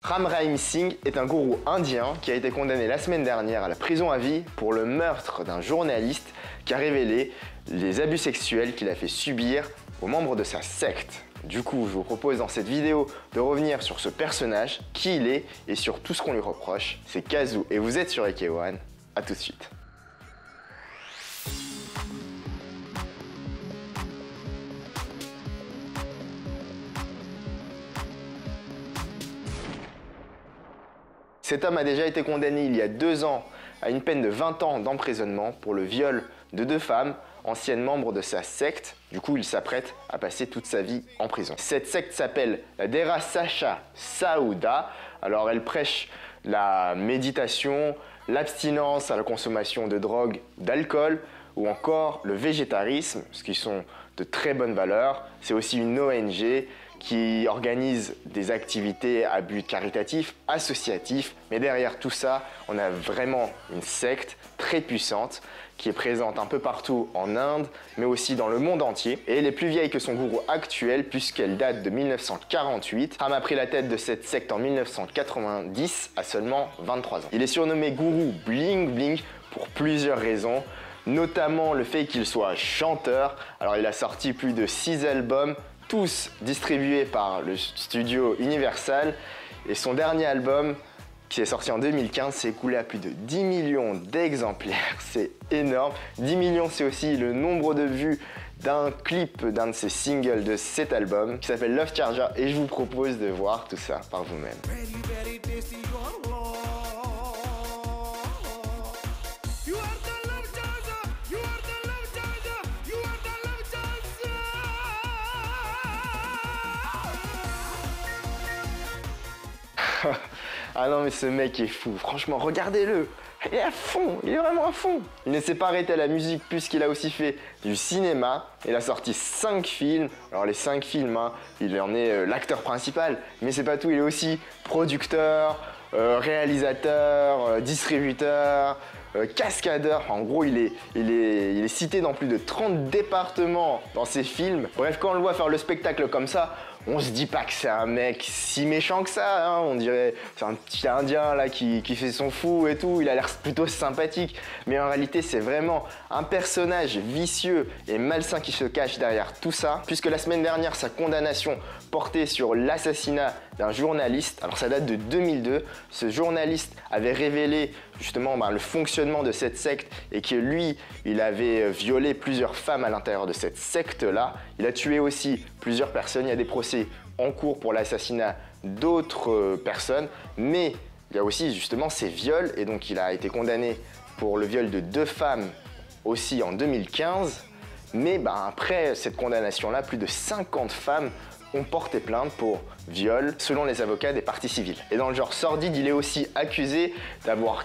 Ram Rahim Singh est un gourou indien qui a été condamné la semaine dernière à la prison à vie pour le meurtre d'un journaliste qui a révélé les abus sexuels qu'il a fait subir aux membres de sa secte. Du coup, je vous propose dans cette vidéo de revenir sur ce personnage, qui il est et sur tout ce qu'on lui reproche. C'est Kazoo et vous êtes sur AK1. A tout de suite. Cet homme a déjà été condamné il y a 2 ans à une peine de 20 ans d'emprisonnement pour le viol de 2 femmes, anciennes membres de sa secte. Du coup, il s'apprête à passer toute sa vie en prison. Cette secte s'appelle la Dera Sacha Saouda. Alors, elle prêche la méditation, l'abstinence à la consommation de drogue, d'alcool ou encore le végétarisme, ce qui sont de très bonnes valeurs. C'est aussi une ONG qui organise des activités à but caritatif, associatif. Mais derrière tout ça, on a vraiment une secte très puissante qui est présente un peu partout en Inde, mais aussi dans le monde entier. Et elle est plus vieille que son gourou actuel, puisqu'elle date de 1948. Ram a pris la tête de cette secte en 1990, à seulement 23 ans. Il est surnommé gourou Bling Bling pour plusieurs raisons, notamment le fait qu'il soit chanteur. Alors il a sorti plus de 6 albums, tous distribués par le studio Universal, et son dernier album qui est sorti en 2015 s'est écoulé à plus de 10 millions d'exemplaires. C'est énorme. 10 millions, c'est aussi le nombre de vues d'un clip d'un de ses singles de cet album qui s'appelle Love Charger, et je vous propose de voir tout ça par vous-même. Ah non mais ce mec est fou, franchement regardez-le, il est à fond, il est vraiment à fond. Il ne s'est pas arrêté à la musique puisqu'il a aussi fait du cinéma. Il a sorti 5 films, alors les 5 films, il en est l'acteur principal, mais c'est pas tout, il est aussi producteur, réalisateur, distributeur, cascadeur. En gros il est cité dans plus de 30 départements dans ses films. Bref, quand on le voit faire le spectacle comme ça, on se dit pas que c'est un mec si méchant que ça, hein. On dirait c'est un petit indien là qui fait son fou et tout, il a l'air plutôt sympathique. Mais en réalité c'est vraiment un personnage vicieux et malsain qui se cache derrière tout ça. Puisque la semaine dernière, sa condamnation portait sur l'assassinat d'un journaliste. Alors ça date de 2002, ce journaliste avait révélé justement le fonctionnement de cette secte et que lui, il avait violé plusieurs femmes à l'intérieur de cette secte-là. Il a tué aussi plusieurs personnes, il y a des procès en cours pour l'assassinat d'autres personnes, mais il y a aussi justement ces viols, et donc il a été condamné pour le viol de 2 femmes aussi en 2015. Mais après cette condamnation-là, plus de 50 femmes ont porté plainte pour viol, selon les avocats des parties civiles. Et dans le genre sordide, il est aussi accusé d'avoir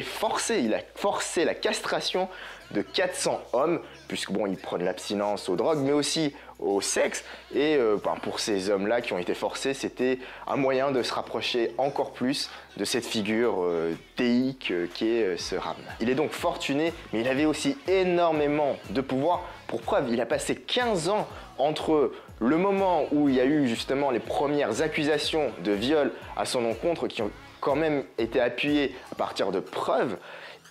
forcé la castration de 400 hommes, puisque bon, il prône l'abstinence aux drogues, mais aussi au sexe. Et pour ces hommes-là qui ont été forcés, c'était un moyen de se rapprocher encore plus de cette figure théique qui est ce Ram. Il est donc fortuné, mais il avait aussi énormément de pouvoir. Pour preuve, il a passé 15 ans entre le moment où il y a eu justement les premières accusations de viol à son encontre, qui ont quand même été appuyées à partir de preuves,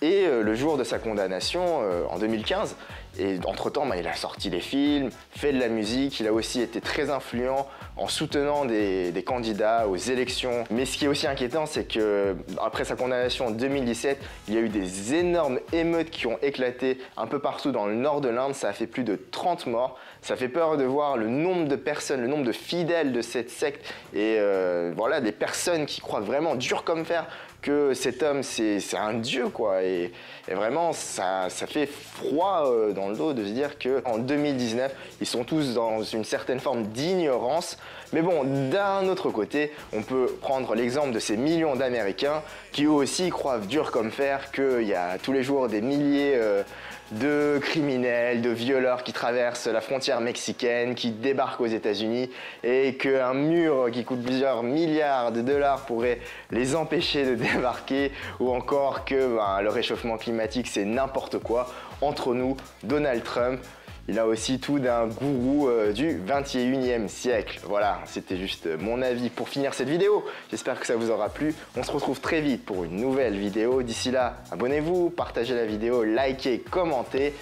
et le jour de sa condamnation en 2015. Et entre-temps, il a sorti des films, fait de la musique, il a aussi été très influent en soutenant des candidats aux élections. Mais ce qui est aussi inquiétant, c'est que après sa condamnation en 2017, il y a eu des énormes émeutes qui ont éclaté un peu partout dans le nord de l'Inde. Ça a fait plus de 30 morts. Ça fait peur de voir le nombre de personnes, le nombre de fidèles de cette secte, et voilà, des personnes qui croient vraiment dur comme fer que cet homme c'est un dieu quoi, et vraiment ça fait froid dans le dos de se dire qu'en 2019 ils sont tous dans une certaine forme d'ignorance. Mais bon, d'un autre côté, on peut prendre l'exemple de ces millions d'Américains qui eux aussi croient dur comme fer qu'il y a tous les jours des milliers de criminels, de violeurs qui traversent la frontière mexicaine, qui débarquent aux États-Unis, et qu'un mur qui coûte plusieurs milliards de dollars pourrait les empêcher de débarquer, ou encore que le réchauffement climatique c'est n'importe quoi. Entre nous, Donald Trump, Il a aussi tout d'un gourou du 21e siècle. Voilà, c'était juste mon avis pour finir cette vidéo. J'espère que ça vous aura plu. On se retrouve très vite pour une nouvelle vidéo. D'ici là, abonnez-vous, partagez la vidéo, likez, commentez.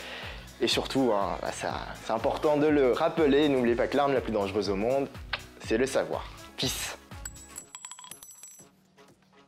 Et surtout, hein, c'est important de le rappeler, n'oubliez pas que l'arme la plus dangereuse au monde, c'est le savoir. Peace.